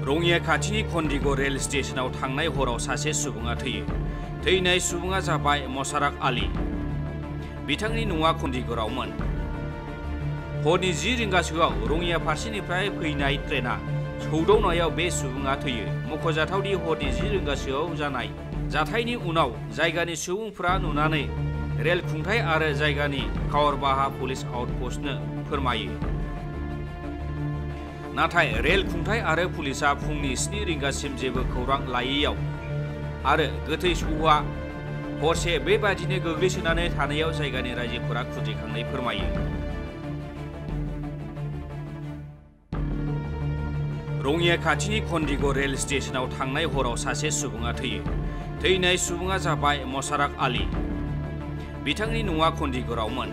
रङिया खाथिनि खन्दिग' रेल स्टेशनाव थांनाय हराव सासे सुबुङा थैयो। थैनाय सुबुङा जाबाय मसाराक आली। बिथांनि न'आ खन्दिगरावमोन। हरनि 10 रिंगासोआव रङिया फारसेनिफ्राय फैनाय ट्रेना सौदावनायाव बे सुबुङा थैयो। मख'जाथावदि हरनि 10 रिंगासोआव जानाय जाथायनि उनाव जायगानि सुबुंफोरा नुनानै रेल खुंथाय आरो जायगानि कावरबाहा पुलिस आउटपस्टनो फोरमायो। नाथाय रेल खुंथाय आरो पुलिसआ फुंनि 7 रिंगासिम जेबो खौरां लायैयाव आरो गोथै सहआ हरसे बेबादिनो गोग्लैसोनानै थानायाव जायगानि रायजोफोरा खुद्रिखांनाय फोरमायो। रङिया खाथिनि खन्दिग' रेल स्टेशनाव थांनाय हराव सासे सुबुङा थैयो। थैनाय सुबुङा जाबाय मसाराक आली। बिथांनि न'आ खन्दिगरावमोन।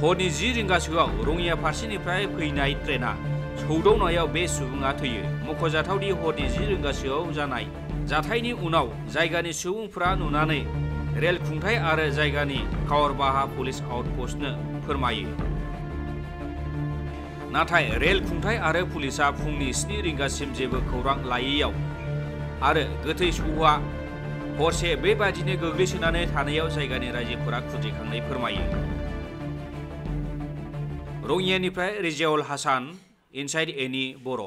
हरनि 10 रिंगासोआव रङिया फारसेनिफ्राय फैनाय ट्रेना सौदावनायाव बे सुबुङा थैयो। मख'जाथावदि हरनि 10 रिंगासोआव जानाय जाथायनि उनाव जायगानि सुबुंफोरा नुनानै रेल खुंथाय आरो जायगानि कावरबाहा पुलिस आउटपस्टनो फोरमायो। नाथाय रेल खुंथाय आरो पुलिसआ फुंनि 7 रिंगासिम जेबो खौरां लायैयाव आरो गोथै सहआ हरसे बेबादिनो गोग्लैसोनानै थानायाव जायगानि रायजोफोरा खुद्रिखांनाय फोरमायो। रङियानिफ्राय रिजाउल हासान, इनसाइड एनि बर'।